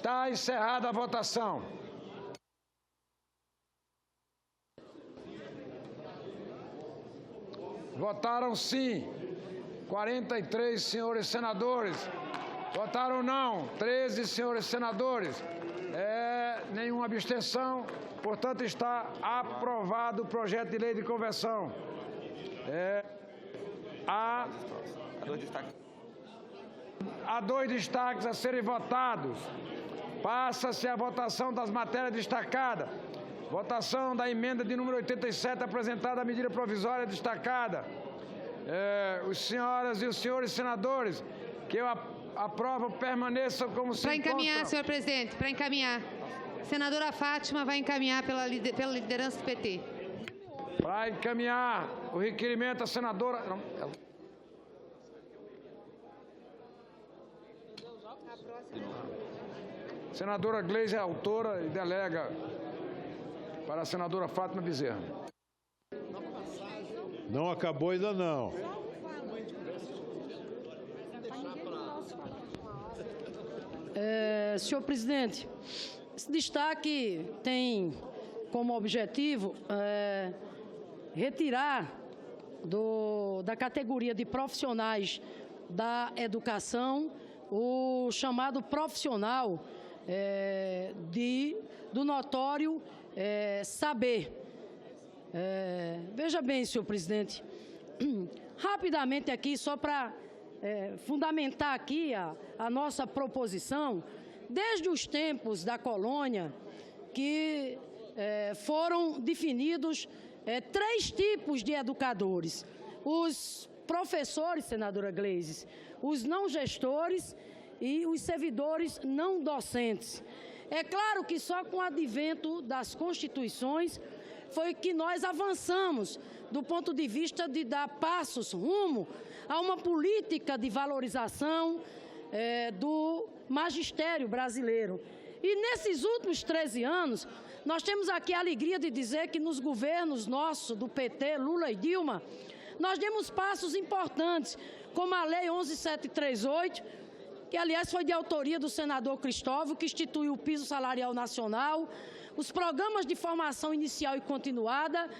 Está encerrada a votação. Votaram sim 43 senhores senadores. Votaram não 13 senhores senadores. Nenhuma abstenção. Portanto, está aprovado o projeto de lei de conversão. Há dois destaques a serem votados. Passa-se a votação das matérias destacadas. Votação da emenda de número 87, apresentada à medida provisória destacada. Os senhoras e os senhores senadores, que eu aprovo, permaneçam como se encontram. Para encaminhar, senhor presidente, para encaminhar. Senadora Fátima vai encaminhar pela liderança do PT. Para encaminhar o requerimento, a senadora... Senadora Gleise é autora e delega para a senadora Fátima Bezerra. Não acabou ainda não. Senhor presidente, esse destaque tem como objetivo retirar da categoria de profissionais da educação o chamado profissional do notório saber. Veja bem, senhor presidente, rapidamente aqui, só para fundamentar aqui a nossa proposição, desde os tempos da colônia, que foram definidos 3 tipos de educadores: os professores, senadora Gleise, os não gestores e os servidores não docentes. É claro que só com o advento das constituições foi que nós avançamos do ponto de vista de dar passos rumo a uma política de valorização do magistério brasileiro. E nesses últimos 13 anos, nós temos aqui a alegria de dizer que nos governos nossos, do PT, Lula e Dilma, nós demos passos importantes, como a Lei 11.738, que, aliás, foi de autoria do senador Cristóvão, que instituiu o piso salarial nacional, os programas de formação inicial e continuada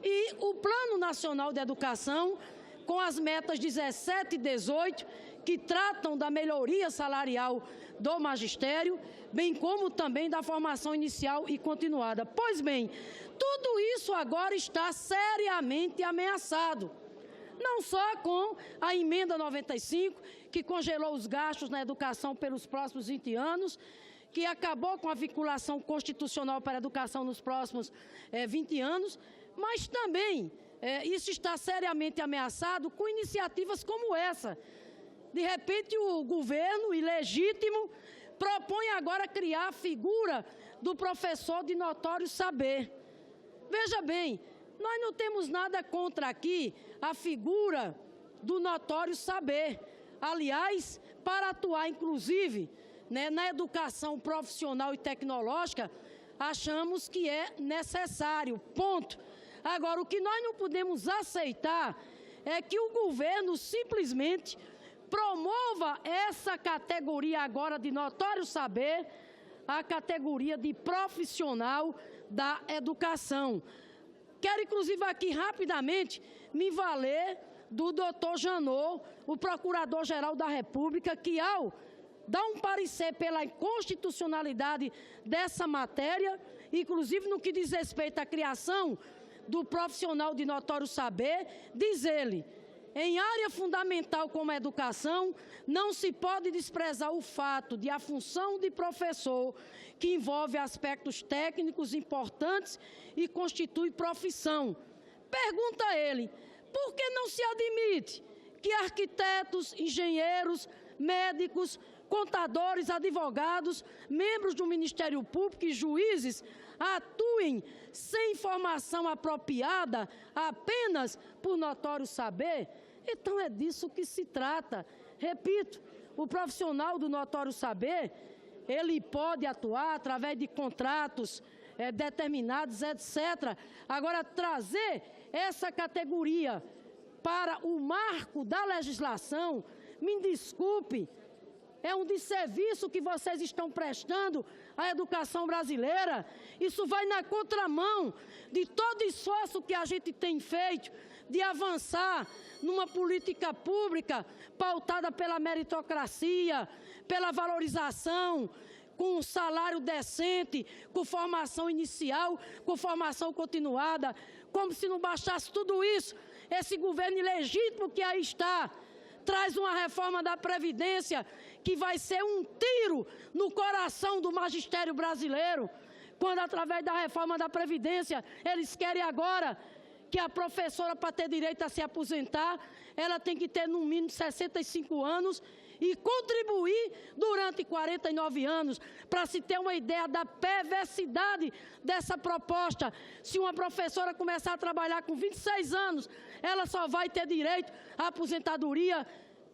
e o Plano Nacional de Educação, com as metas 17 e 18, que tratam da melhoria salarial do magistério, bem como também da formação inicial e continuada. Pois bem, tudo isso agora está seriamente ameaçado. Não só com a emenda 95, que congelou os gastos na educação pelos próximos 20 anos, que acabou com a vinculação constitucional para a educação nos próximos 20 anos, mas também isso está seriamente ameaçado com iniciativas como essa. De repente, o governo, ilegítimo, propõe agora criar a figura do professor de notório saber. Veja bem, nós não temos nada contra aqui a figura do notório saber. Aliás, para atuar, inclusive, na educação profissional e tecnológica, achamos que é necessário, ponto. Agora, o que nós não podemos aceitar é que o governo simplesmente promova essa categoria agora de notório saber, a categoria de profissional da educação. Quero, inclusive, aqui rapidamente me valer do doutor Janot, o Procurador-Geral da República, que ao dar um parecer pela inconstitucionalidade dessa matéria, inclusive no que diz respeito à criação do profissional de notório saber, diz ele: em área fundamental como a educação, não se pode desprezar o fato de a função de professor, que envolve aspectos técnicos importantes e constitui profissão. Pergunta a ele: por que não se admite que arquitetos, engenheiros, médicos, contadores, advogados, membros do Ministério Público e juízes atuem sem informação apropriada apenas por notório saber? Então é disso que se trata. Repito, o profissional do notório saber, ele pode atuar através de contratos determinados, etc. Agora, trazer essa categoria para o marco da legislação, me desculpe, É um desserviço que vocês estão prestando à educação brasileira. Isso vai na contramão de todo esforço que a gente tem feito de avançar numa política pública pautada pela meritocracia, pela valorização, com um salário decente, com formação inicial, com formação continuada. Como se não bastasse tudo isso, esse governo ilegítimo que aí está traz uma reforma da Previdência que vai ser um tiro no coração do magistério brasileiro, quando através da reforma da Previdência eles querem agora que a professora, para ter direito a se aposentar, ela tem que ter no mínimo 65 anos e contribuir durante 49 anos, para se ter uma ideia da perversidade dessa proposta. Se uma professora começar a trabalhar com 26 anos, ela só vai ter direito à aposentadoria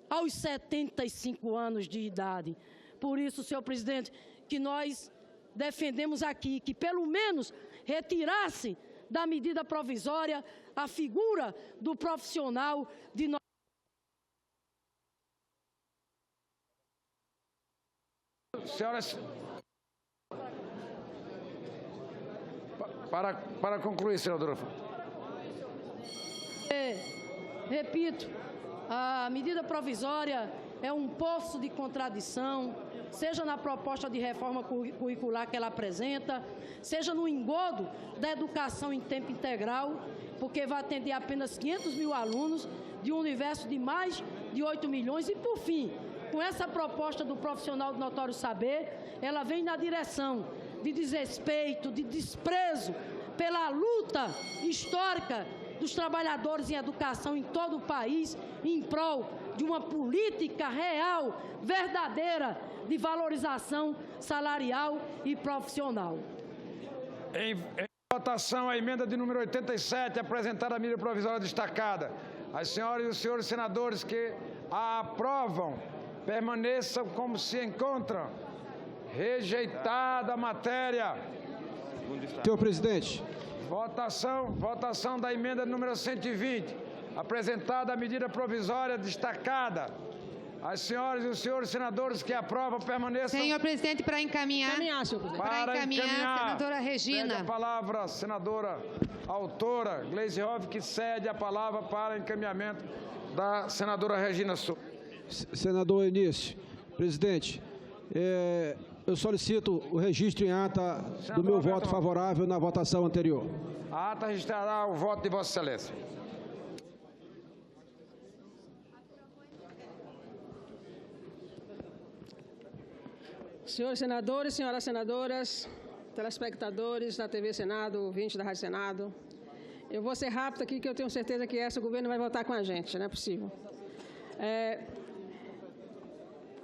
aos 75 anos de idade. Por isso, senhor presidente, que nós defendemos aqui que pelo menos retirasse da medida provisória a figura do profissional de nós. Senhoras, para concluir, senadora. Repito, a medida provisória é um poço de contradição, seja na proposta de reforma curricular que ela apresenta, seja no engodo da educação em tempo integral, porque vai atender apenas 500 mil alunos de um universo de mais de 8 milhões. E, por fim, com essa proposta do profissional do notório saber, ela vem na direção de desrespeito, de desprezo pela luta histórica dos trabalhadores em educação em todo o país, em prol de uma política real, verdadeira, de valorização salarial e profissional. Em votação, a emenda de número 87, apresentada a medida provisória destacada. As senhoras e os senhores senadores que a aprovam, permaneçam como se encontram. Rejeitada a matéria. Senhor presidente. Votação da emenda número 120, apresentada a medida provisória destacada. As senhoras e os senhores senadores que aprovam permaneçam... Senhor presidente, para encaminhar, senhor presidente. Para encaminhar, senadora Regina. Cede a palavra a senadora autora Gleisi Hoff, que cede a palavra para encaminhamento da senadora Regina Souza. Senador Eunício, presidente, eu solicito o registro em ata do meu voto favorável na votação anterior. A ata registrará o voto de Vossa Excelência. Senhores senadores, senhoras senadoras, telespectadores da TV Senado, ouvintes da Rádio Senado, eu vou ser rápido aqui, que eu tenho certeza que esse governo vai votar com a gente, não é possível.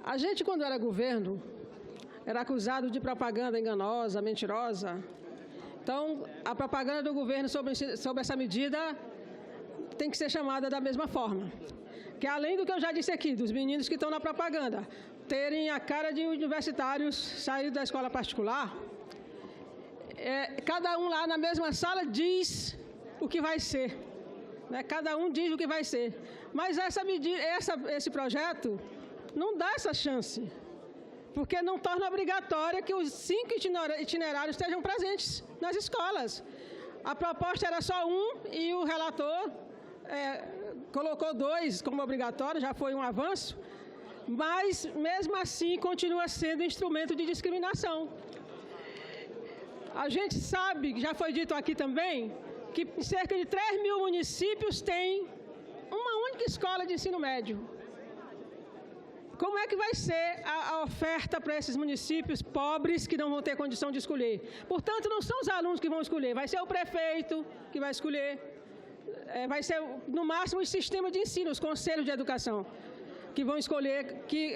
A gente, quando era governo, era acusado de propaganda enganosa, mentirosa. Então, a propaganda do governo sobre essa medida tem que ser chamada da mesma forma. Que além do que eu já disse aqui, dos meninos que estão na propaganda, terem a cara de universitários saídos da escola particular, cada um lá na mesma sala diz o que vai ser. Né? Cada um diz o que vai ser. Mas esse projeto não dá essa chance, porque não torna obrigatória que os 5 itinerários estejam presentes nas escolas. A proposta era só um e o relator colocou 2 como obrigatório, já foi um avanço, mas mesmo assim continua sendo instrumento de discriminação. A gente sabe, já foi dito aqui também, que cerca de 3 mil municípios têm uma única escola de ensino médio. Como é que vai ser a oferta para esses municípios pobres que não vão ter condição de escolher? Portanto, não são os alunos que vão escolher, vai ser o prefeito que vai escolher, vai ser, no máximo, o sistema de ensino, os conselhos de educação, que vão escolher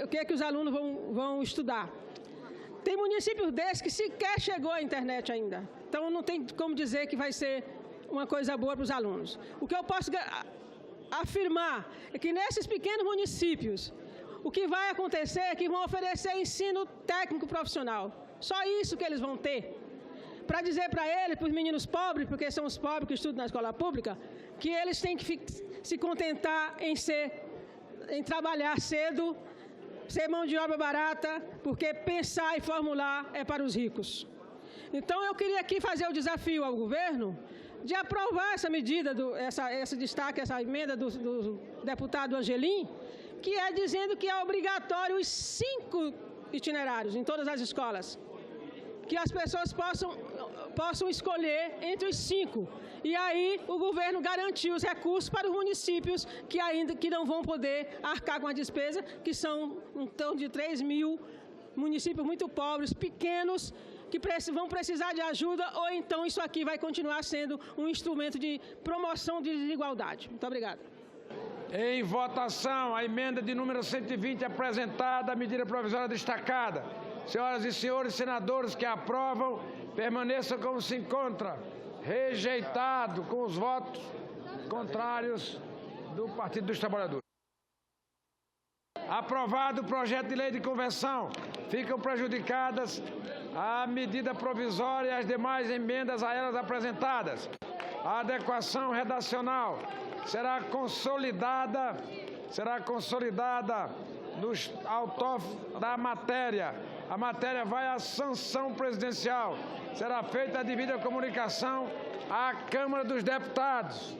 o que é que os alunos vão estudar. Tem municípios desses que sequer chegou à internet ainda. Então, não tem como dizer que vai ser uma coisa boa para os alunos. O que eu posso afirmar é que nesses pequenos municípios, o que vai acontecer é que vão oferecer ensino técnico profissional. Só isso que eles vão ter. Para dizer para eles, para os meninos pobres, porque são os pobres que estudam na escola pública, que eles têm que se contentar em trabalhar cedo ser mão de obra barata, porque pensar e formular é para os ricos. Então, eu queria aqui fazer o desafio ao governo de aprovar essa medida, esse destaque, essa emenda do deputado Angelim, que é dizendo que é obrigatório os 5 itinerários em todas as escolas, que as pessoas possam escolher entre os 5. E aí o governo garantiu os recursos para os municípios que não vão poder arcar com a despesa, que são em torno de 3 mil municípios muito pobres, pequenos, que vão precisar de ajuda, ou então isso aqui vai continuar sendo um instrumento de promoção de desigualdade. Muito obrigada. Em votação, a emenda de número 120 apresentada, a medida provisória destacada. Senhoras e senhores senadores que aprovam, permaneçam como se encontra. Rejeitado com os votos contrários do Partido dos Trabalhadores. Aprovado o projeto de lei de conversão. Ficam prejudicadas a medida provisória e as demais emendas a elas apresentadas. A adequação redacional será consolidada nos autógrafos da matéria. A matéria vai à sanção presidencial. Será feita a devida comunicação à Câmara dos Deputados.